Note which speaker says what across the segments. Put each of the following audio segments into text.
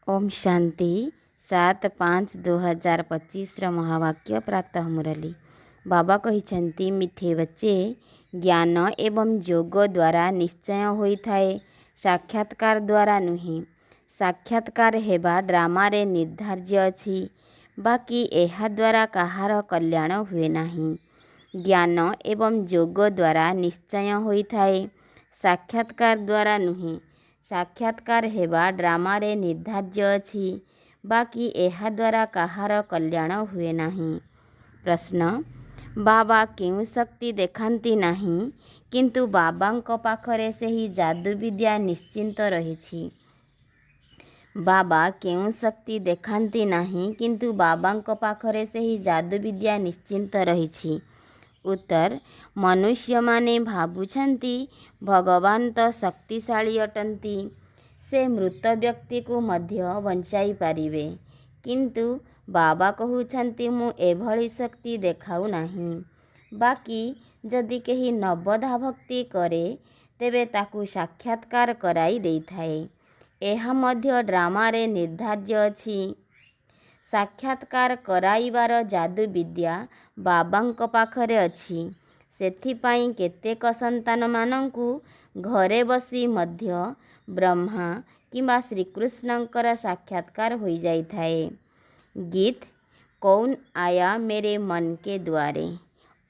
Speaker 1: ओम शांति 7/5/2025 महावाक्य प्रातः मुरली बाबा कहिछंती मिठे बच्चे ज्ञान एवं योग द्वारा निश्चय होइथाए साक्षात्कार द्वारा नुहे। साक्षात्कार हेबा ड्रामा रे निर्धार्य अछि बाकी एहा द्वारा कहार कल्याण हुए नाही। ज्ञान एवं योग द्वारा निश्चय होइथाए साक्षात्कार द्वारा नुहे। साक्षात्कार हेबा ड्रामा रे निर्धार्य अछि बाकी एहा द्वारा कहार कल्याण हुए नाही। प्रश्न बाबा केउ शक्ति देखांती नाही किंतु बाबांको पाखरे सेही जादू विद्या निश्चिंत रहिछि। बाबा केउ शक्ति देखांती नाही किंतु बाबांको पाखरे सेही जादू विद्या निश्चिंत रहिछि। उत्तर मनुष्य माने भाबुछंती भगवान तो शक्तिशाली अटंती से मृत व्यक्ति को मध्य बंचाई पारिबे किंतु बाबा कहउछंती मु एभली शक्ति देखाउ नाही। बाकी जदि केही नवधा भक्ति करे तेबे ताकू साक्षात्कार कराई देइथाए। एहा मध्य ड्रामा रे निर्धार्य अछि। साक्षात्कार कराइबार जादू विद्या बाबांको पाखरे अछि। सेथिपाई केतेक संतान मानंकु घरे बसी मध्य ब्रह्मा किंबा श्रीकृष्णंकर साक्षात्कार होई जाइथाए। गीत कौन आया मेरे मन के द्वारे।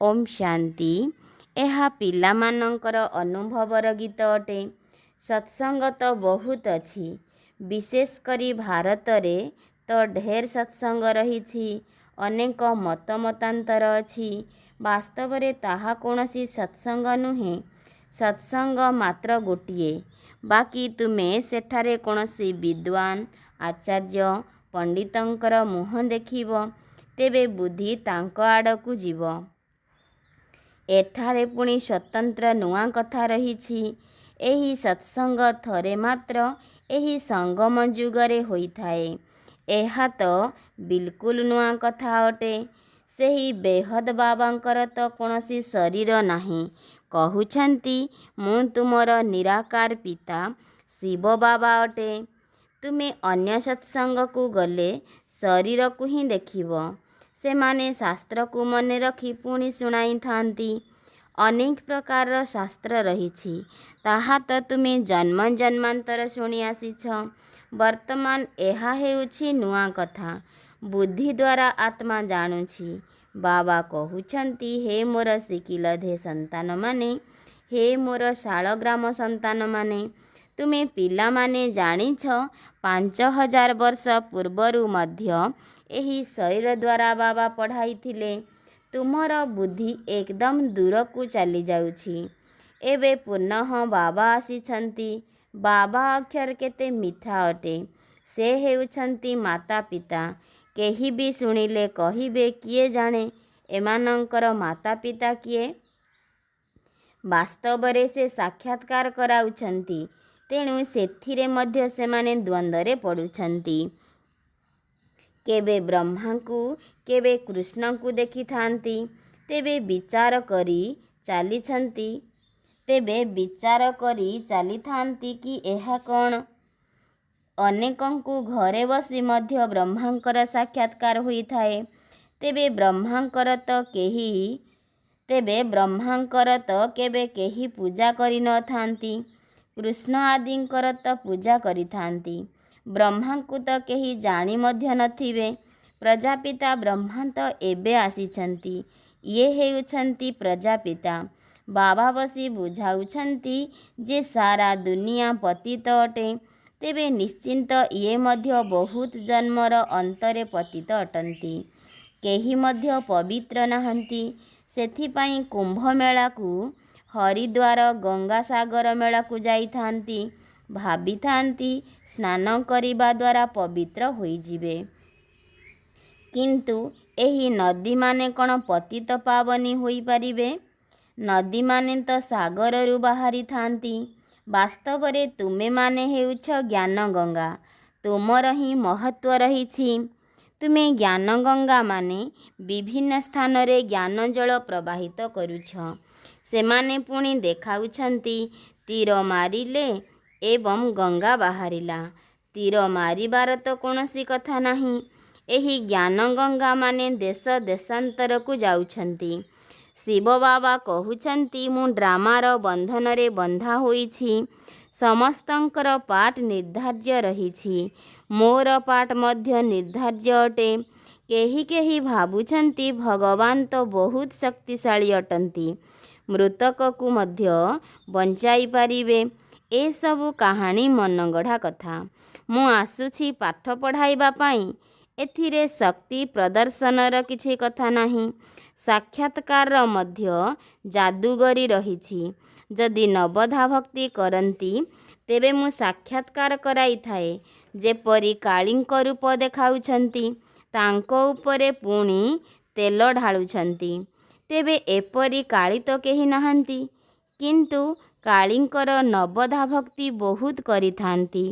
Speaker 1: ओम शांति एहा पिला मानंकर अनुभवर गीत अटे। सत्संग तो बहुत अछि विशेष करी भारत रे तो ढेर सत्संग रहिछि। अनेक मत मतांतर अछि। वास्तव रे ताहा कोनोसी सत्संग नुहे। सत्संग मात्र गोटिए। बाकी तुमे सेठारे कोनोसी विद्वान आचार्य पंडितंकर मुह देखिब तेबे बुद्धि तांको आड़कू जीव। एठारे पुणी स्वतंत्र नुआ कथा रहिछि। एही सत्संग थरे मात्र एही संगम जुगरे होइथाए। एहा तो बिल्कुल नुआ कथा अटे। सेही बेहद बाबांकर तो कोनोसी शरीर नाही। कहउछंती मु तुमर निराकार पिता शिव बाबा अटे। तुमे अन्य सत्संग को गले शरीर को ही देखिब। से माने शास्त्र को मने रखी पुणी सुनाई थांती। अनेक प्रकार शास्त्र रहिछि ताहा तो तुमे जन्म जन्मांतर शुणी आसीछ। वर्तमान एहा हेउछि नुआ कथा। बुद्धि द्वारा आत्मा जानुछि। बाबा कहउछंती हे मोर सिकिलधे संतान माने हे मोर शालग्राम संतान माने तुमे पिला माने जानिछ 5000 वर्ष पूर्वरु मध्य एही शरीर द्वारा बाबा पढ़ाई थिले। तुमर बुद्धि एकदम दूर को चली जाउछि। एबे पुनः बाबा आसीछंती। बाबा अक्षर केते मिठा अटे। से हेउछंती माता पिता। केही भी सुनिले कहिबे किए जाने एमानंकर माता पिता किए। वास्तव रे से साक्षात्कार कराउछंती तेणु सेथिरे मध्य सेमाने द्वंद्वरे पड़ुछंती। केबे ब्रह्मा को केबे कृष्ण को देखि थांती तेबे विचार करी चली थांती कि एहा कौन। अनेकंकु घरे बसी मध्य ब्रह्मांकर साक्षात्कार होइथाए। तेबे ब्रह्मांकर तो केबे केही पूजा करि न थांती। कृष्ण आदिंकर तो पूजा करि थांती। ब्रह्मा को तो केही जानी मध्य नथिबे। प्रजापिता ब्रह्मा तो एबे आसीछंती। ये हेउछंती प्रजापिता। बाबा बसी बुझाउछंती जे सारा दुनिया पतित अटे। तेबे निश्चिंत ये मध्य बहुत जन्मर अंतरे पतित अटंती। केही मध्य पवित्र नाहंती। सेथिपाई कुंभ मेला को हरिद्वार गंगा सागर मेला को जाई थांती। भाबी थांती स्नान करिबा द्वारा पवित्र होई जिवे। किंतु एही नदी माने कोन पतित पावनी होई पारिबे। नदी माने तो सागर रु बाहरी थांती। वास्तव रे तुमे माने हेउछ ज्ञान गंगा। तुमर ही महत्व रहिछि। तुमे ज्ञान गंगा माने विभिन्न स्थान रे ज्ञान जल प्रवाहित करूछ। सेमाने पुणी देखाउछंती तीर मारिले एवं गंगा बाहरिला। ତୀର ମାରିବାର ତ କୌଣସି କଥା ନାହିଁ। ଏହି ଜ୍ଞାନ ଗଙ୍ଗା ମାନେ ଦେଶ ଦେଶାନ୍ତରକୁ ଯାଉଛନ୍ତି। ଶିବ ବାବା କହୁଛନ୍ତି, ମୁଁ ଡ୍ରାମାର ବନ୍ଧନରେ ବନ୍ଧା ହୋଇଛି। ସମସ୍ତଙ୍କର ପାଠ ନିର୍ଦ୍ଧାର୍ଯ୍ୟ ରହିଛି, ମୋର ପାଠ ମଧ୍ୟ ନିର୍ଦ୍ଧାର୍ଯ୍ୟ ଅଟେ। କେହି ଭାବୁଛନ୍ତି ଭଗବାନ ତ ବହୁତ ଶକ୍ତିଶାଳୀ ଅଟନ୍ତି, ମୃତକକୁ ମଧ୍ୟ ବଞ୍ଚାଇ ପାରିବେ। ଏସବୁ କାହାଣୀ ମନଗଢ଼ା କଥା। ମୁଁ ଆସୁଛି ପାଠ ପଢ଼ାଇବା ପାଇଁ। ଏଥିରେ ଶକ୍ତି ପ୍ରଦର୍ଶନର କିଛି କଥା ନାହିଁ। ସାକ୍ଷାତକାରର ମଧ୍ୟ ଯାଦୁଗରୀ ରହିଛି। ଯଦି ନବଧା ଭକ୍ତି କରନ୍ତି ତେବେ ମୁଁ ସାକ୍ଷାତକାର କରାଇଥାଏ। ଯେପରି କାଳୀଙ୍କ ରୂପ ଦେଖାଉଛନ୍ତି, ତାଙ୍କ ଉପରେ ପୁଣି ତେଲ ଢାଳୁଛନ୍ତି। ତେବେ ଏପରି କାଳୀ ତ କେହି ନାହାନ୍ତି। କିନ୍ତୁ କାଳୀଙ୍କର ନବଧା ଭକ୍ତି ବହୁତ କରିଥାନ୍ତି।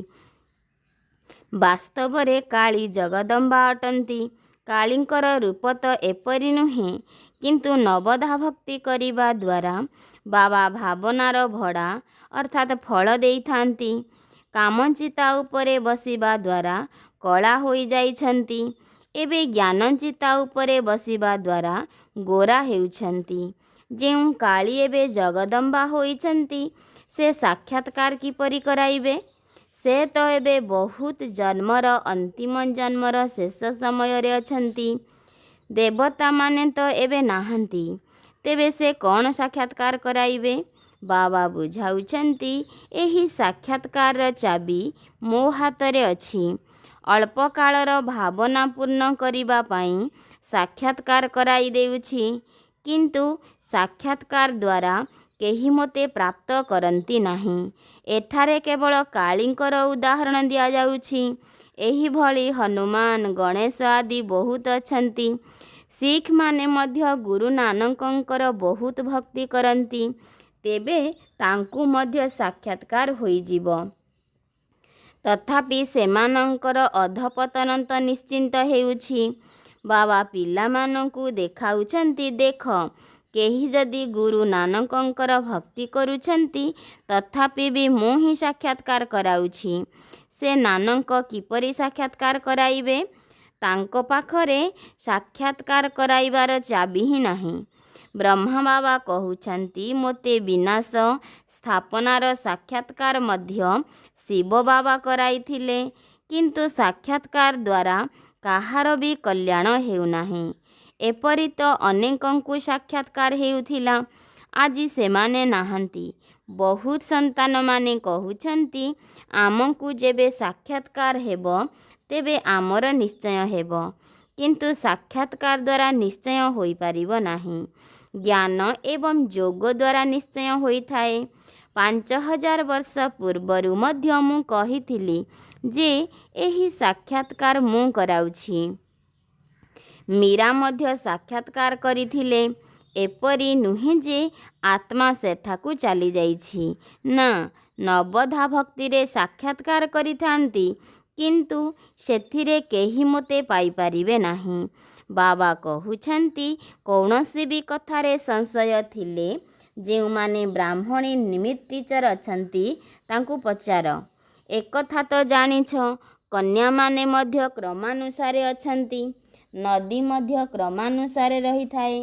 Speaker 1: ବାସ୍ତବରେ କାଳୀ ଜଗଦମ୍ବା ଅଟନ୍ତି। କାଳୀଙ୍କର ରୂପ ତ ଏପରି ନୁହେଁ। କିନ୍ତୁ ନବଧା ଭକ୍ତି କରିବା ଦ୍ୱାରା ବାବା ଭାବନାର ଭଡ଼ା ଅର୍ଥାତ୍ ଫଳ ଦେଇଥାନ୍ତି। କାମଚିତା ଉପରେ ବସିବା ଦ୍ୱାରା କଳା ହୋଇଯାଇଛନ୍ତି। ଏବେ ଜ୍ଞାନଚିତା ଉପରେ ବସିବା ଦ୍ୱାରା ଗୋରା ହେଉଛନ୍ତି। ଯେଉଁ କାଳୀ ଏବେ ଜଗଦମ୍ବା ହୋଇଛନ୍ତି, ସେ ସାକ୍ଷାତକାର କିପରି କରାଇବେ? ସେ ତ ଏବେ ବହୁତ ଜନ୍ମର ଅନ୍ତିମ ଜନ୍ମର ଶେଷ ସମୟରେ ଅଛନ୍ତି। ଦେବତାମାନେ ତ ଏବେ ନାହାନ୍ତି। ତେବେ ସେ କ'ଣ ସାକ୍ଷାତକାର କରାଇବେ? ବାବା ବୁଝାଉଛନ୍ତି, ଏହି ସାକ୍ଷାତକାରର ଚାବି ମୋ ହାତରେ ଅଛି। ଅଳ୍ପ କାଳର ଭାବନା ପୂର୍ଣ୍ଣ କରିବା ପାଇଁ ସାକ୍ଷାତକାର କରାଇ ଦେଉଛି। କିନ୍ତୁ ସାକ୍ଷାତକାର ଦ୍ୱାରା କେହି ମୋତେ ପ୍ରାପ୍ତ କରନ୍ତି ନାହିଁ। ଏଠାରେ କେବଳ କାଳୀଙ୍କର ଉଦାହରଣ ଦିଆଯାଉଛି। ଏହିଭଳି ହନୁମାନ, ଗଣେଶ ଆଦି ବହୁତ ଅଛନ୍ତି। ଶିଖମାନେ ମଧ୍ୟ ଗୁରୁ ନାନକଙ୍କର ବହୁତ ଭକ୍ତି କରନ୍ତି। ତେବେ ତାଙ୍କୁ ମଧ୍ୟ ସାକ୍ଷାତକାର ହୋଇଯିବ। ତଥାପି ସେମାନଙ୍କର ଅଧପତନ ତ ନିଶ୍ଚିନ୍ତ ହେଉଛି। ବାବା ପିଲାମାନଙ୍କୁ ଦେଖାଉଛନ୍ତି, ଦେଖ, କେହି ଯଦି ଗୁରୁ ନାନକଙ୍କର ଭକ୍ତି କରୁଛନ୍ତି, ତଥାପି ବି ମୁଁ ହିଁ ସାକ୍ଷାତକାର କରାଉଛି। ସେ ନାନକ କିପରି ସାକ୍ଷାତକାର କରାଇବେ? ତାଙ୍କ ପାଖରେ ସାକ୍ଷାତକାର କରାଇବାର ଚାବି ହିଁ ନାହିଁ। ବ୍ରହ୍ମା ବାବା କହୁଛନ୍ତି, ମୋତେ ବିନାଶ ସ୍ଥାପନାର ସାକ୍ଷାତକାର ମଧ୍ୟ ଶିବ ବାବା କରାଇଥିଲେ। କିନ୍ତୁ ସାକ୍ଷାତକାର ଦ୍ୱାରା କାହାର ବି କଲ୍ୟାଣ ହେଉନାହିଁ। ଏପରି ତ ଅନେକଙ୍କୁ ସାକ୍ଷାତକାର ହେଉଥିଲା। ଆଜି ସେମାନେ ନାହାନ୍ତି। ବହୁତ ସନ୍ତାନମାନେ କହୁଛନ୍ତି, ଆମକୁ ଯେବେ ସାକ୍ଷାତକାର ହେବ ତେବେ ଆମର ନିଶ୍ଚୟ ହେବ। କିନ୍ତୁ ସାକ୍ଷାତକାର ଦ୍ୱାରା ନିଶ୍ଚୟ ହୋଇପାରିବ ନାହିଁ। ଜ୍ଞାନ ଏବଂ ଯୋଗ ଦ୍ୱାରା ନିଶ୍ଚୟ ହୋଇଥାଏ। 5000 ବର୍ଷ ପୂର୍ବରୁ ମଧ୍ୟ ମୁଁ କହିଥିଲି ଯେ ଏହି ସାକ୍ଷାତକାର ମୁଁ କରାଉଛି। ମୀରା ମଧ୍ୟ ସାକ୍ଷାତକାର କରିଥିଲେ। ଏପରି ନୁହେଁ ଯେ ଆତ୍ମା ସେଠାକୁ ଚାଲିଯାଇଛି। ନା, ନବଧା ଭକ୍ତିରେ ସାକ୍ଷାତକାର କରିଥାନ୍ତି, କିନ୍ତୁ ସେଥିରେ କେହି ମୋତେ ପାଇପାରିବେ ନାହିଁ। ବାବା କହୁଛନ୍ତି, କୌଣସି ବି କଥାରେ ସଂଶୟ ଥିଲେ ଯେଉଁମାନେ ବ୍ରାହ୍ମଣୀ ନିମିତ୍ତ ଟିଚର ଅଛନ୍ତି ତାଙ୍କୁ ପଚାର। ଏକଥା ତ ଜାଣିଛ, କନ୍ୟାମାନେ ମଧ୍ୟ କ୍ରମାନୁସାରେ ଅଛନ୍ତି। ନଦୀ ମଧ୍ୟ କ୍ରମାନୁସାରେ ରହିଥାଏ।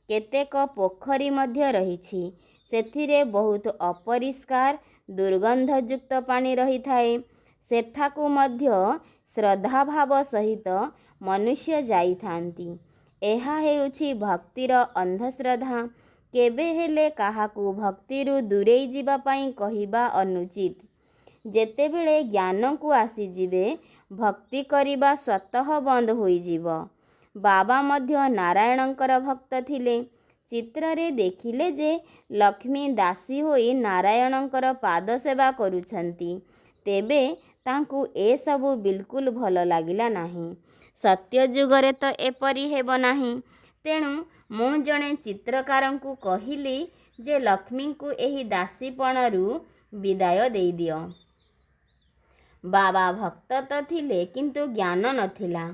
Speaker 1: କେତେକ ପୋଖରୀ ମଧ୍ୟ ରହିଛି। ସେଥିରେ ବହୁତ ଅପରିଷ୍କାର ଦୁର୍ଗନ୍ଧଯୁକ୍ତ ପାଣି ରହିଥାଏ। ସେଠାକୁ ମଧ୍ୟ ଶ୍ରଦ୍ଧାଭାବ ସହିତ ମନୁଷ୍ୟ ଯାଇଥାନ୍ତି। ଏହା ହେଉଛି ଭକ୍ତିର ଅନ୍ଧଶ୍ରଦ୍ଧା। କେବେ ହେଲେ କାହାକୁ ଭକ୍ତିରୁ ଦୂରେଇ ଯିବା ପାଇଁ କହିବା ଅନୁଚିତ। ଯେତେବେଳେ ଜ୍ଞାନକୁ ଆସିଯିବେ, ଭକ୍ତି କରିବା ସ୍ୱତଃ ବନ୍ଦ ହୋଇଯିବ। ବାବା ମଧ୍ୟ ନାରାୟଣଙ୍କର ଭକ୍ତ ଥିଲେ। ଚିତ୍ରରେ ଦେଖିଲେ ଯେ ଲକ୍ଷ୍ମୀ ଦାସୀ ହୋଇ ନାରାୟଣଙ୍କର ପାଦ ସେବା କରୁଛନ୍ତି। ତେବେ ତାଙ୍କୁ ଏସବୁ ବିଲକୁଲ ଭଲ ଲାଗିଲା ନାହିଁ। ସତ୍ୟଯୁଗରେ ତ ଏପରି ହେବ ନାହିଁ। ତେଣୁ ମୁଁ ଜଣେ ଚିତ୍ରକାରଙ୍କୁ କହିଲି ଯେ ଲକ୍ଷ୍ମୀଙ୍କୁ ଏହି ଦାସୀପଣରୁ ବିଦାୟ ଦେଇଦିଅ। ବାବା ଭକ୍ତ ତ ଥିଲେ, କିନ୍ତୁ ଜ୍ଞାନ ନଥିଲା।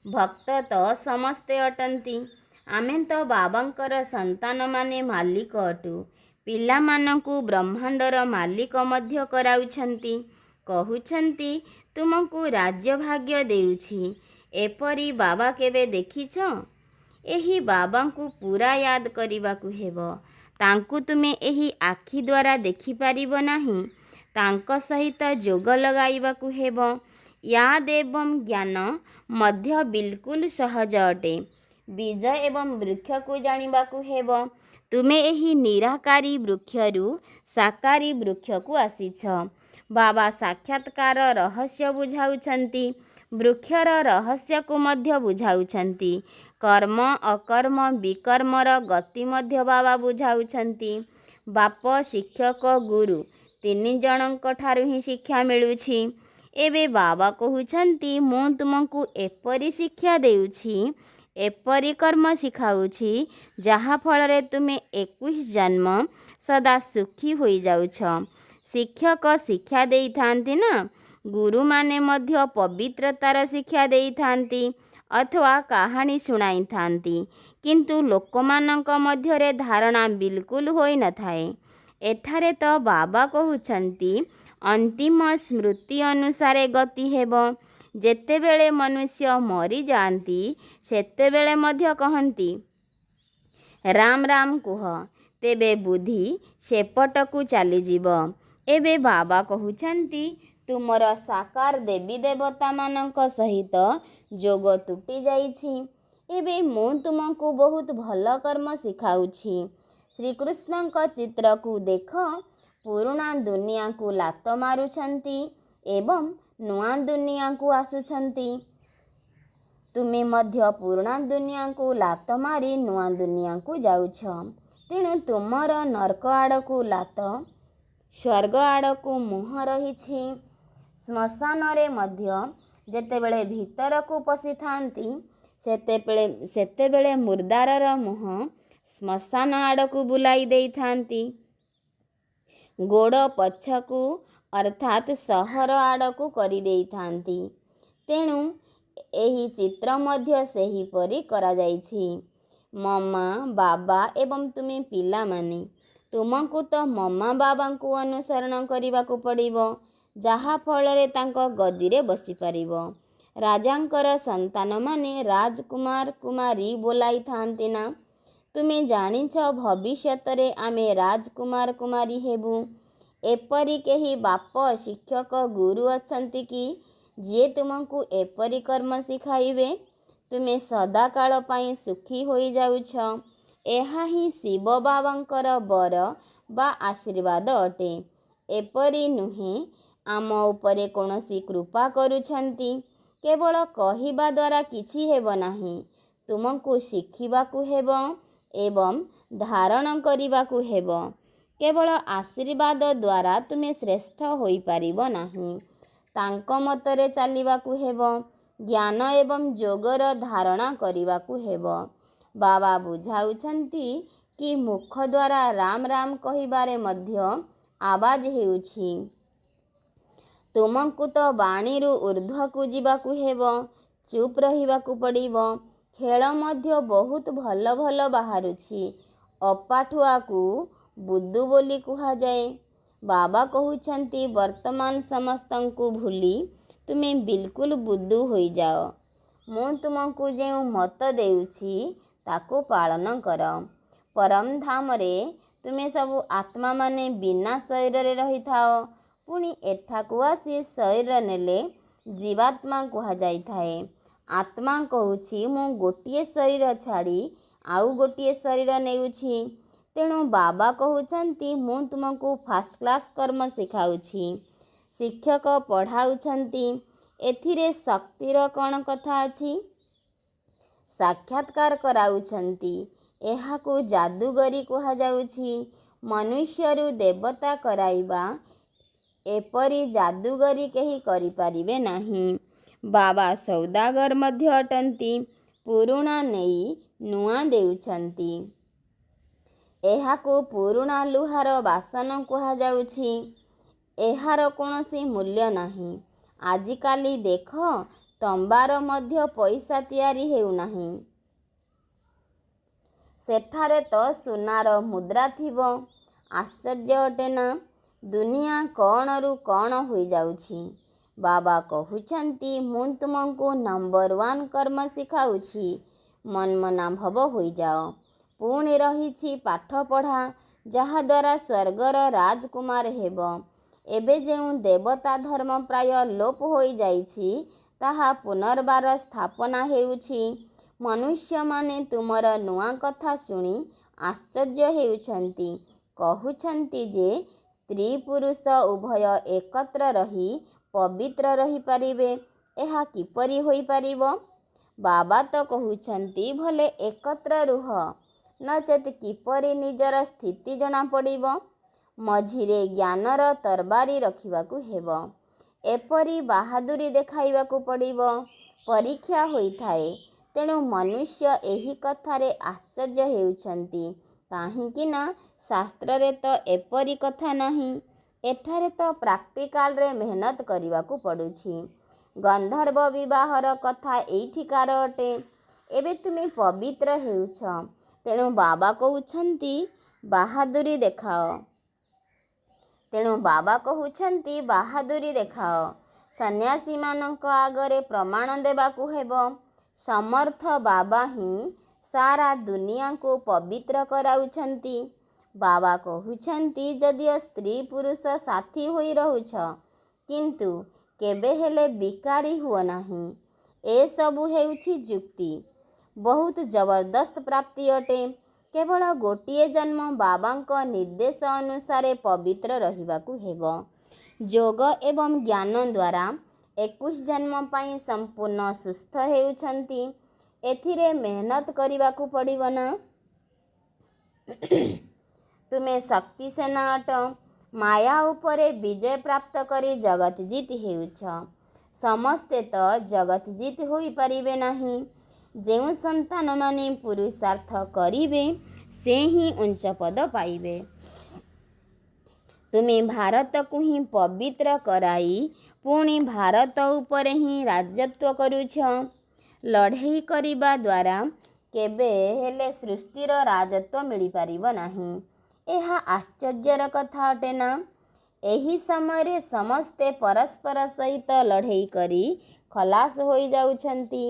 Speaker 1: ଭକ୍ତ ତ ସମସ୍ତେ ଅଟନ୍ତି। ଆମେ ତ ବାବାଙ୍କର ସନ୍ତାନମାନେ ମାଲିକ ଅଟୁ। ପିଲାମାନଙ୍କୁ ବ୍ରହ୍ମାଣ୍ଡର ମାଲିକ ମଧ୍ୟ କରାଉଛନ୍ତି। କହୁଛନ୍ତି ତୁମକୁ ରାଜ୍ୟଭାଗ୍ୟ ଦେଉଛି। ଏପରି ବାବା କେବେ ଦେଖିଛ? ଏହି ବାବାଙ୍କୁ ପୁରା ୟାଦ କରିବାକୁ ହେବ। ତାଙ୍କୁ ତୁମେ ଏହି ଆଖି ଦ୍ୱାରା ଦେଖିପାରିବ ନାହିଁ। ତାଙ୍କ ସହିତ ଯୋଗ ଲଗାଇବାକୁ ହେବ। ୟାଦ ଏବଂ ଜ୍ଞାନ ମଧ୍ୟ ବିଲକୁଲ ସହଜ ଅଟେ। ବୀଜ ଏବଂ ବୃକ୍ଷକୁ ଜାଣିବାକୁ ହେବ। ତୁମେ ଏହି ନିରାକାରୀ ବୃକ୍ଷରୁ ସାକାରୀ ବୃକ୍ଷକୁ ଆସିଛ। ବାବା ସାକ୍ଷାତକାର ରହସ୍ୟ ବୁଝାଉଛନ୍ତି। ବୃକ୍ଷର ରହସ୍ୟକୁ ମଧ୍ୟ ବୁଝାଉଛନ୍ତି। କର୍ମ ଅକର୍ମ ବିକର୍ମର ଗତି ମଧ୍ୟ ବାବା ବୁଝାଉଛନ୍ତି। ବାପ ଶିକ୍ଷକ ଗୁରୁ ତିନି ଜଣଙ୍କ ଠାରୁ ହିଁ ଶିକ୍ଷା ମିଳୁଛି। ଏବେ ବାବା କହୁଛନ୍ତି ମୁଁ ତୁମକୁ ଏପରି ଶିକ୍ଷା ଦେଉଛି, ଏପରି କର୍ମ ଶିଖାଉଛି ଯାହାଫଳରେ ତୁମେ 21 ଜନ୍ମ ସଦା ସୁଖୀ ହୋଇଯାଉଛ। ଶିକ୍ଷକ ଶିକ୍ଷା ଦେଇଥାନ୍ତି ନା, ଗୁରୁମାନେ ମଧ୍ୟ ପବିତ୍ରତାର ଶିକ୍ଷା ଦେଇଥାନ୍ତି ଅଥବା କାହାଣୀ ଶୁଣାଇଥାନ୍ତି, କିନ୍ତୁ ଲୋକମାନଙ୍କ ମଧ୍ୟରେ ଧାରଣା ବିଲକୁଲ ହୋଇନଥାଏ। ଏଠାରେ ତ ବାବା କହୁଛନ୍ତି ଅନ୍ତିମ ସ୍ମୃତି ଅନୁସାରେ ଗତି ହେବ। ଯେତେବେଳେ ମନୁଷ୍ୟ ମରିଯାଆନ୍ତି ସେତେବେଳେ ମଧ୍ୟ କହନ୍ତି ରାମ ରାମ କୁହ, ତେବେ ବୁଦ୍ଧି ସେପଟକୁ ଚାଲିଯିବ। ଏବେ ବାବା କହୁଛନ୍ତି ତୁମର ସାକାର ଦେବୀ ଦେବତାମାନଙ୍କ ସହିତ ଯୋଗ ତୁଟି ଯାଇଛି। ଏବେ ମୁଁ ତୁମକୁ ବହୁତ ଭଲ କର୍ମ ଶିଖାଉଛି। ଶ୍ରୀକୃଷ୍ଣଙ୍କ ଚିତ୍ରକୁ ଦେଖ। ପୁରୁଣା ଦୁନିଆକୁ ଲାତ ମାରୁଛନ୍ତି ଏବଂ ନୂଆ ଦୁନିଆକୁ ଆସୁଛନ୍ତି। ତୁମେ ମଧ୍ୟ ପୁରୁଣା ଦୁନିଆକୁ ଲାତ ମାରି ନୂଆ ଦୁନିଆକୁ ଯାଉଛ। ତେଣୁ ତୁମର ନର୍କ ଆଡ଼କୁ ଲାତ, ସ୍ୱର୍ଗ ଆଡ଼କୁ ମୁହଁ ରହିଛି। ଶ୍ମଶାନରେ ମଧ୍ୟ ଯେତେବେଳେ ଭିତରକୁ ପଶିଥାନ୍ତି ସେତେବେଳେ ମୁର୍ଦାରର ମୁହଁ ଶ୍ମଶାନ ଆଡ଼କୁ ବୁଲାଇ ଦେଇଥାନ୍ତି। ଗୋଡ଼ ପଛକୁ ଅର୍ଥାତ୍ ସହର ଆଡ଼କୁ କରିଦେଇଥାନ୍ତି। ତେଣୁ ଏହି ଚିତ୍ର ମଧ୍ୟ ସେହିପରି କରାଯାଇଛି। ମମା ବାବା ଏବଂ ତୁମେ ପିଲାମାନେ, ତୁମକୁ ତ ମମା ବାବାଙ୍କୁ ଅନୁସରଣ କରିବାକୁ ପଡ଼ିବ, ଯାହାଫଳରେ ତାଙ୍କ ଗଦିରେ ବସିପାରିବ। ରାଜାଙ୍କର ସନ୍ତାନମାନେ ରାଜକୁମାର କୁମାରୀ ବୋଲାଇଥାନ୍ତି ନା? ତୁମେ ଜାଣିଛ ଭବିଷ୍ୟତରେ ଆମେ ରାଜକୁମାର କୁମାରୀ ହେବୁ। ଏପରି କେହି ବାପ ଶିକ୍ଷକ ଗୁରୁ ଅଛନ୍ତି କି ଯିଏ ତୁମକୁ ଏପରି କର୍ମ ଶିଖାଇବେ? ତୁମେ ସଦାକାଳ ପାଇଁ ସୁଖୀ ହୋଇଯାଉଛ। ଏହା ହିଁ ଶିବ ବାବାଙ୍କର ବର ବା ଆଶୀର୍ବାଦ ଅଟେ। ଏପରି ନୁହେଁ ଆମ ଉପରେ କୌଣସି କୃପା କରୁଛନ୍ତି। କେବଳ କହିବା ଦ୍ୱାରା କିଛି ହେବ ନାହିଁ। ତୁମକୁ ଶିଖିବାକୁ ହେବ ଏବଂ ଧାରଣ କରିବାକୁ ହେବ। କେବଳ ଆଶୀର୍ବାଦ ଦ୍ୱାରା ତୁମେ ଶ୍ରେଷ୍ଠ ହୋଇପାରିବ ନାହିଁ। ତାଙ୍କ ମତରେ ଚାଲିବାକୁ ହେବ। ଜ୍ଞାନ ଏବଂ ଯୋଗର ଧାରଣା କରିବାକୁ ହେବ। ବାବା ବୁଝାଉଛନ୍ତି କି ମୁଖ ଦ୍ୱାରା ରାମ ରାମ କହିବାରେ ମଧ୍ୟ ଆବାଜ ହେଉଛି। ତୁମକୁ ତ ବାଣୀରୁ ଊର୍ଦ୍ଧ୍ୱକୁ ଯିବାକୁ ହେବ। ଚୁପ୍ ରହିବାକୁ ପଡ଼ିବ। ଖେଳ ମଧ୍ୟ ବହୁତ ଭଲ ଭଲ ବାହାରୁଛି। ଅପାଠୁଆକୁ ବୁଦ୍ଦୁ ବୋଲି କୁହାଯାଏ। ବାବା କହୁଛନ୍ତି ବର୍ତ୍ତମାନ ସମସ୍ତଙ୍କୁ ଭୁଲି ତୁମେ ବିଲକୁଲ ବୁଦ୍ଦୁ ହୋଇଯାଅ। ମୁଁ ତୁମକୁ ଯେଉଁ ମତ ଦେଉଛି ତାକୁ ପାଳନ କର। ପରମଧାମରେ ତୁମେ ସବୁ ଆତ୍ମାମାନେ ବିନା ଶରୀରରେ ରହିଥାଅ। ପୁଣି ଏଠାକୁ ଆସି ଶରୀର ନେଲେ ଜୀବାତ୍ମା କୁହାଯାଇଥାଏ। ଆତ୍ମା କହୁଛି ମୁଁ ଗୋଟିଏ ଶରୀର ଛାଡ଼ି ଆଉ ଗୋଟିଏ ଶରୀର ନେଉଛି। ତେଣୁ ବାବା କହୁଛନ୍ତି ମୁଁ ତୁମକୁ ଫାଷ୍ଟ କ୍ଲାସ୍ କର୍ମ ଶିଖାଉଛି। ଶିକ୍ଷକ ପଢ଼ାଉଛନ୍ତି। ଏଥିରେ ଶକ୍ତିର କ'ଣ କଥା ଅଛି? ସାକ୍ଷାତକାର କରାଉଛନ୍ତି। ଏହାକୁ ଯାଦୁଗରୀ କୁହାଯାଉଛି। ମନୁଷ୍ୟରୁ ଦେବତା କରାଇବା ଏପରି ଯାଦୁଗରୀ କେହି କରିପାରିବେ ନାହିଁ। ବାବା ସୌଦାଗର ମଧ୍ୟ ଅଟନ୍ତି। ପୁରୁଣା ନେଇ ନୂଆ ଦେଉଛନ୍ତି। ଏହାକୁ ପୁରୁଣା ଲୁହାର ବାସନ କୁହାଯାଉଛି। ଏହାର କୌଣସି ମୂଲ୍ୟ ନାହିଁ। ଆଜିକାଲି ଦେଖ ତମ୍ବାର ମଧ୍ୟ ପଇସା ତିଆରି ହେଉନାହିଁ। ସେଠାରେ ତ ସୁନାର ମୁଦ୍ରା ଥିବ। ଆଶ୍ଚର୍ଯ୍ୟ ଅଟେ ନା? ଦୁନିଆ କ'ଣରୁ କ'ଣ ହୋଇଯାଉଛି। ବାବା କହୁଛନ୍ତି ମୁଁ ତୁମକୁ ନମ୍ବର 1 କର୍ମ ଶିଖାଉଛି। ମନ୍ମନା ଭବ ହୋଇଯାଅ। ପୁଣି ରହିଛି ପାଠପଢ଼ା, ଯାହାଦ୍ୱାରା ସ୍ୱର୍ଗର ରାଜକୁମାର ହେବ। ଏବେ ଯେଉଁ ଦେବତା ଧର୍ମ ପ୍ରାୟ ଲୋପ ହୋଇଯାଇଛି, ତାହା ପୁନର୍ବାର ସ୍ଥାପନା ହେଉଛି। ମନୁଷ୍ୟମାନେ ତୁମର ନୂଆ କଥା ଶୁଣି ଆଶ୍ଚର୍ଯ୍ୟ ହେଉଛନ୍ତି। କହୁଛନ୍ତି ଯେ ସ୍ତ୍ରୀ ପୁରୁଷ ଉଭୟ ଏକତ୍ର ରହି ପବିତ୍ର ରହିପାରିବେ। ଏହା କିପରି ହୋଇପାରିବ? ବାବା ତ କହୁଛନ୍ତି ଭଲେ ଏକତ୍ର ରୁହ, ନଚେତ୍ କିପରି ନିଜର ସ୍ଥିତି ଜଣାପଡ଼ିବ। ମଝିରେ ଜ୍ଞାନର ତରବାରୀ ରଖିବାକୁ ହେବ। ଏପରି ବାହାଦୁରୀ ଦେଖାଇବାକୁ ପଡ଼ିବ। ପରୀକ୍ଷା ହୋଇଥାଏ। ତେଣୁ ମନୁଷ୍ୟ ଏହି କଥାରେ ଆଶ୍ଚର୍ଯ୍ୟ ହେଉଛନ୍ତି। କାହିଁକି ନା ଶାସ୍ତ୍ରରେ ତ ଏପରି କଥା ନାହିଁ। ଏଠାରେ ତ ପ୍ରାକ୍ଟିକାଲରେ ମେହନତ କରିବାକୁ ପଡ଼ୁଛି। ଗନ୍ଧର୍ବ ବିବାହର କଥା ଏଇଠିକାର ଅଟେ। ଏବେ ତୁମେ ପବିତ୍ର ହେଉଛ, ତେଣୁ ବାବା କହୁଛନ୍ତି ବାହାଦୁରୀ ଦେଖାଅ। ସନ୍ନ୍ୟାସୀମାନଙ୍କ ଆଗରେ ପ୍ରମାଣ ଦେବାକୁ ହେବ। ସମର୍ଥ ବାବା ହିଁ ସାରା ଦୁନିଆକୁ ପବିତ୍ର କରାଉଛନ୍ତି। ବାବା କହୁଛନ୍ତି ଯଦିଓ ସ୍ତ୍ରୀ ପୁରୁଷ ସାଥୀ ହୋଇ ରହୁଛ, କିନ୍ତୁ କେବେ ହେଲେ ବିକାରୀ ହୁଅ ନାହିଁ। ଏସବୁ ହେଉଛି ଯୁକ୍ତି। ବହୁତ ଜବରଦସ୍ତ ପ୍ରାପ୍ତି ଅଟେ। କେବଳ ଗୋଟିଏ ଜନ୍ମ ବାବାଙ୍କ ନିର୍ଦ୍ଦେଶ ଅନୁସାରେ ପବିତ୍ର ରହିବାକୁ ହେବ। ଯୋଗ ଏବଂ ଜ୍ଞାନ ଦ୍ୱାରା 21 ଜନ୍ମ ପାଇଁ ସମ୍ପୂର୍ଣ୍ଣ ସୁସ୍ଥ ହେଉଛନ୍ତି। ଏଥିରେ ମେହନତ କରିବାକୁ ପଡ଼ିବ ନା? ତୁମେ ଶକ୍ତିସେନା ଅଟ। ମାୟା ଉପରେ ବିଜୟ ପ୍ରାପ୍ତ କରି ଜଗତ ଜିତ୍ ହେଉଛ। ସମସ୍ତେ ତ ଜଗତ ଜିତ୍ ହୋଇପାରିବେ ନାହିଁ। ଯେଉଁ ସନ୍ତାନମାନେ ପୁରୁଷାର୍ଥ କରିବେ, ସେ ହିଁ ଉଚ୍ଚ ପଦ ପାଇବେ। ତୁମେ ଭାରତକୁ ହିଁ ପବିତ୍ର କରାଇ ପୁଣି ଭାରତ ଉପରେ ହିଁ ରାଜତ୍ୱ କରୁଛ। ଲଢ଼େଇ କରିବା ଦ୍ୱାରା କେବେ ହେଲେ ସୃଷ୍ଟିର ରାଜତ୍ୱ ମିଳିପାରିବ ନାହିଁ। ଏହା ଆଶ୍ଚର୍ଯ୍ୟର କଥା ଅଟେ ନା? ଏହି ସମୟରେ ସମସ୍ତେ ପରସ୍ପର ସହିତ ଲଢ଼େଇ କରି ଖଲାସ ହୋଇଯାଉଛନ୍ତି।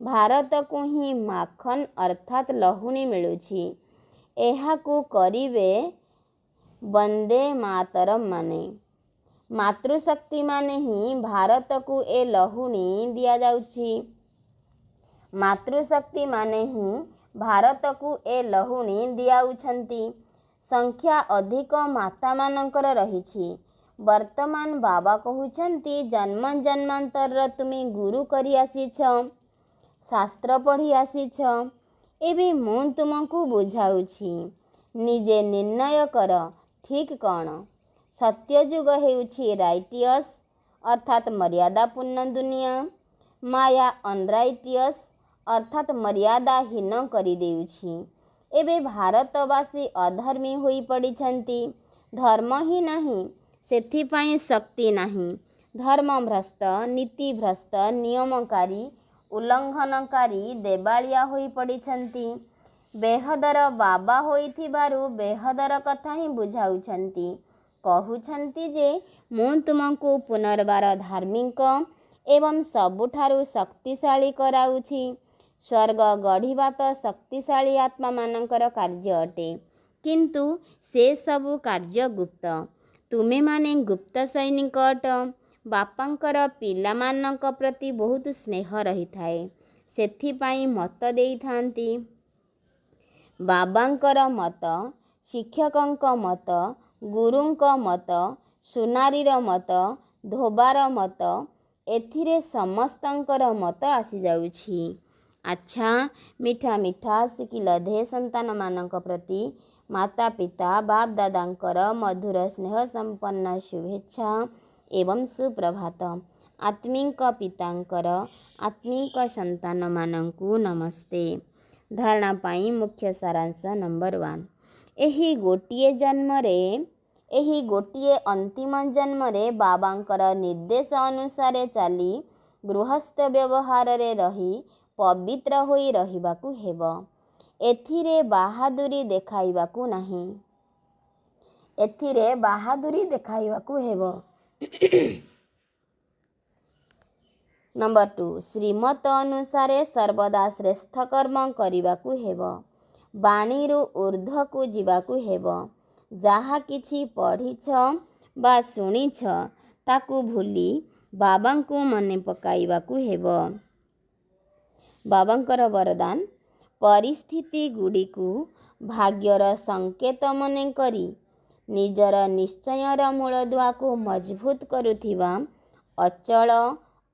Speaker 1: ଭାରତକୁ ହିଁ ମାଖନ ଅର୍ଥାତ୍ ଲହୁଣୀ ମିଳୁଛି। ଏହାକୁ କରିବେ ବନ୍ଦେ ମାତରମ୍ ମାନେ। ମାତୃଶକ୍ତିମାନେ ହିଁ ଭାରତକୁ ଏ ଲହୁଣୀ ଦିଆଯାଉଛି। ମାତୃଶକ୍ତିମାନେ ହିଁ ଭାରତକୁ ଏ ଲହୁଣୀ ଦିଆଉଛନ୍ତି। ସଂଖ୍ୟା ଅଧିକ ମାତାମାନଙ୍କର ରହିଛି। ବର୍ତ୍ତମାନ ବାବା କହୁଛନ୍ତି ଜନ୍ମ ଜନ୍ମାନ୍ତରର ତୁମେ ଗୁରୁ କରି ଆସିଛ, ଶାସ୍ତ୍ର ପଢ଼ି ଆସିଛ। ଏବେ ମୁଁ ତୁମକୁ ବୁଝାଉଛି। ନିଜେ ନିର୍ଣ୍ଣୟ କର ଠିକ୍ କ'ଣ। ସତ୍ୟଯୁଗ ହେଉଛି ରାଇଟିୟସ୍ ଅର୍ଥାତ୍ ମର୍ଯ୍ୟାଦାପୂର୍ଣ୍ଣ ଦୁନିଆ। ମାୟା ଅନରାଇଟିୟସ୍ ଅର୍ଥାତ୍ ମର୍ଯ୍ୟାଦାହୀନ କରିଦେଉଛି। ଏବେ ଭାରତବାସୀ ଅଧର୍ମୀ ହୋଇପଡ଼ିଛନ୍ତି। ଧର୍ମ ହିଁ ନାହିଁ, ସେଥିପାଇଁ ଶକ୍ତି ନାହିଁ। ଧର୍ମଭ୍ରଷ୍ଟ, ନୀତିଭ୍ରଷ୍ଟ, ନିୟମକାରୀ, ଉଲ୍ଲଙ୍ଘନକାରୀ ଦେବାଳିଆ ହୋଇପଡ଼ିଛନ୍ତି। ବେହଦର ବାବା ହୋଇଥିବାରୁ ବେହଦର କଥା ହିଁ ବୁଝାଉଛନ୍ତି। କହୁଛନ୍ତି ଯେ ମୁଁ ତୁମକୁ ପୁନର୍ବାର ଧାର୍ମିକ ଏବଂ ସବୁଠାରୁ ଶକ୍ତିଶାଳୀ କରାଉଛି। ସ୍ୱର୍ଗ ଗଢ଼ିବା ତ ଶକ୍ତିଶାଳୀ ଆତ୍ମାମାନଙ୍କର କାର୍ଯ୍ୟ ଅଟେ, କିନ୍ତୁ ସେସବୁ କାର୍ଯ୍ୟ ଗୁପ୍ତ। ତୁମେମାନେ ଗୁପ୍ତ ସୈନିକ ଅଟ। ବାପାଙ୍କର ପିଲାମାନଙ୍କ ପ୍ରତି ବହୁତ ସ୍ନେହ ରହିଥାଏ, ସେଥିପାଇଁ ମତ ଦେଇଥାନ୍ତି। ବାବାଙ୍କର ମତ, ଶିକ୍ଷକଙ୍କ ମତ, ଗୁରୁଙ୍କ ମତ, ସୁନାରୀର ମତ, ଧୋବାର ମତ, ଏଥିରେ ସମସ୍ତଙ୍କର ମତ ଆସିଯାଉଛି। ଆଚ୍ଛା, ମିଠା ମିଠା ଶିଖିଲଧେ ସନ୍ତାନମାନଙ୍କ ପ୍ରତି ମାତା ପିତା ବାପ ଦାଦାଙ୍କର ମଧୁର ସ୍ନେହ ସମ୍ପନ୍ନ ଶୁଭେଚ୍ଛା ଏବଂ ସୁପ୍ରଭାତ। ଆତ୍ମିକ ପିତାଙ୍କର ଆତ୍ମିକ ସନ୍ତାନମାନଙ୍କୁ ନମସ୍ତେ। ଧାରଣା ପାଇଁ ମୁଖ୍ୟ ସାରାଂଶ ନମ୍ବର 1। ଏହି ଗୋଟିଏ ଅନ୍ତିମ ଜନ୍ମରେ ବାବାଙ୍କର ନିର୍ଦ୍ଦେଶ ଅନୁସାରେ ଚାଲି ଗୃହସ୍ଥ ବ୍ୟବହାରରେ ରହି ପବିତ୍ର ହୋଇ ରହିବାକୁ ହେବ। ଏଥିରେ ବାହାଦୁରୀ ଦେଖାଇବାକୁ ନାହିଁ। ଏଥିରେ ବାହାଦୁରୀ ଦେଖାଇବାକୁ ହେବ। ନମ୍ବର 2 ଶ୍ରୀମତ ଅନୁସାରେ ସର୍ବଦା ଶ୍ରେଷ୍ଠ କର୍ମ କରିବାକୁ ହେବ। ବାଣୀରୁ ଊର୍ଦ୍ଧ୍ୱକୁ ଯିବାକୁ ହେବ। ଯାହା କିଛି ପଢ଼ିଛ ବା ଶୁଣିଛ ତାକୁ ଭୁଲି ବାବାଙ୍କୁ ମନେ ପକାଇବାକୁ ହେବ। ବାବାଙ୍କର ବରଦାନ, ପରିସ୍ଥିତି ଗୁଡ଼ିକୁ ଭାଗ୍ୟର ସଂକେତ ମନେ କରି ନିଜର ନିଶ୍ଚୟର ମୂଳଦୁଆକୁ ମଜବୁତ କରୁଥିବା ଅଚଳ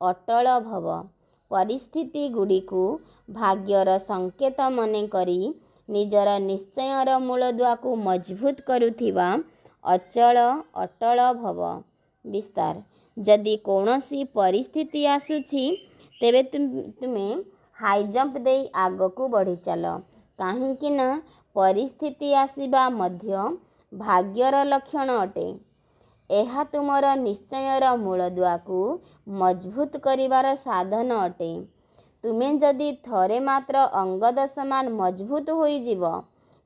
Speaker 1: ଅଟଳ ଭବ। ପରିସ୍ଥିତି ଗୁଡ଼ିକୁ ଭାଗ୍ୟର ସଂକେତ ମନେ କରି ନିଜର ନିଶ୍ଚୟର ମୂଳଦୁଆକୁ ମଜବୁତ କରୁଥିବା ଅଚଳ ଅଟଳ ଭବ। ବିସ୍ତାର, ଯଦି କୌଣସି ପରିସ୍ଥିତି ଆସୁଛି ତେବେ ତୁମେ ହାଇଜମ୍ପ ଦେଇ ଆଗକୁ ବଢ଼ିଚାଲ, କାହିଁକି ନା ପରିସ୍ଥିତି ଆସିବା ମଧ୍ୟ ଭାଗ୍ୟର ଲକ୍ଷଣ ଅଟେ। ଏହା ତୁମର ନିଶ୍ଚୟର ମୂଳଦୁଆକୁ ମଜବୁତ କରିବାର ସାଧନ ଅଟେ। ତୁମେ ଯଦି ଥରେ ମାତ୍ର ଅଙ୍ଗଦ ସମାନ ମଜବୁତ ହୋଇଯିବ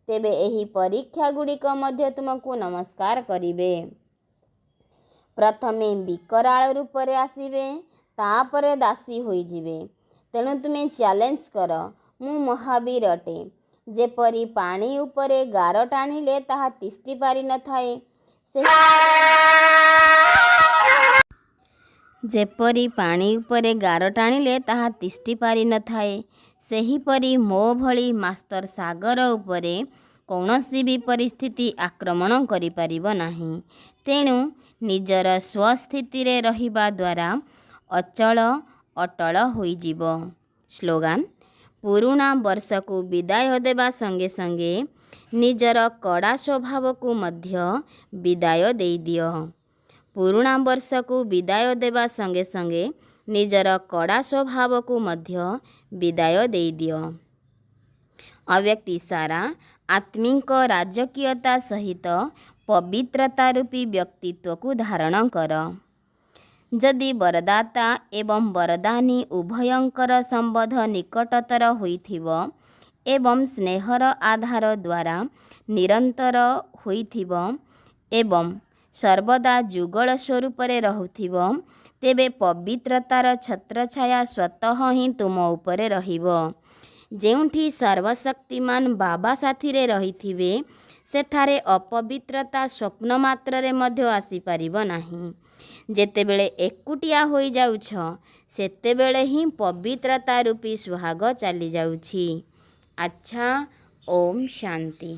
Speaker 1: ତେବେ ଏହି ପରୀକ୍ଷା ଗୁଡ଼ିକ ମଧ୍ୟ ତୁମକୁ ନମସ୍କାର କରିବେ। ପ୍ରଥମେ ବିକରାଳ ରୂପରେ ଆସିବେ, ତାପରେ ଦାସୀ ହୋଇଯିବେ। ତେଣୁ ତୁମେ ଚ୍ୟାଲେଞ୍ଜ କର, ମୁଁ ମହାବୀର ଅଟେ। ଯେପରି ପାଣି ଉପରେ ଗାର ଟାଣିଲେ ତାହା ତିଷ୍ଠି ପାରିନଥାଏ, ସେହିପରି ମୋ ଭଳି ମାଷ୍ଟର ସାଗର ଉପରେ କୌଣସି ବି ପରିସ୍ଥିତି ଆକ୍ରମଣ କରିପାରିବ ନାହିଁ। ତେଣୁ ନିଜର ସ୍ୱସ୍ଥିତିରେ ରହିବା ଦ୍ୱାରା ଅଚଳ ଅଟଳ ହୋଇଯିବ। ସ୍ଲୋଗାନ, ପୁରୁଣା ବର୍ଷକୁ ବିଦାୟ ଦେବା ସଙ୍ଗେ ସଙ୍ଗେ ନିଜର କଡ଼ା ସ୍ୱଭାବକୁ ମଧ୍ୟ ବିଦାୟ ଦେଇଦିଅ। ପୁରୁଣା ବର୍ଷକୁ ବିଦାୟ ଦେବା ସଙ୍ଗେ ସଙ୍ଗେ ନିଜର କଡ଼ା ସ୍ୱଭାବକୁ ମଧ୍ୟ ବିଦାୟ ଦେଇଦିଅ। ଅବ୍ୟକ୍ତି ସାରା ଆତ୍ମିକ ରାଜକୀୟତା ସହିତ ପବିତ୍ରତା ରୂପୀ ବ୍ୟକ୍ତିତ୍ୱକୁ ଧାରଣ କର। ଯଦି ବରଦାତା ଏବଂ ବରଦାନୀ ଉଭୟଙ୍କର ସମ୍ବନ୍ଧ ନିକଟତର ହୋଇଥିବ ଏବଂ ସ୍ନେହର ଆଧାର ଦ୍ୱାରା ନିରନ୍ତର ହୋଇଥିବ ଏବଂ ସର୍ବଦା ଯୁଗଳ ସ୍ୱରୂପରେ ରହୁଥିବ, ତେବେ ପବିତ୍ରତାର ଛତ୍ରଛାୟା ସ୍ୱତଃ ହିଁ ତୁମ ଉପରେ ରହିବ। ଯେଉଁଠି ସର୍ବଶକ୍ତିମାନ ବାବା ସାଥିରେ ରହିଥିବେ ସେଠାରେ ଅପବିତ୍ରତା ସ୍ୱପ୍ନ ମାତ୍ରରେ ମଧ୍ୟ ଆସିପାରିବ ନାହିଁ। ଯେତେବେଳେ ଏକୁଟିଆ ହୋଇଯାଉଛ ସେତେବେଳେ ହିଁ ପବିତ୍ରତା ରୂପୀ ସୁହାଗ ଚାଲିଯାଉଛି। ଆଚ୍ଛା, ଓମ୍ ଶାନ୍ତି।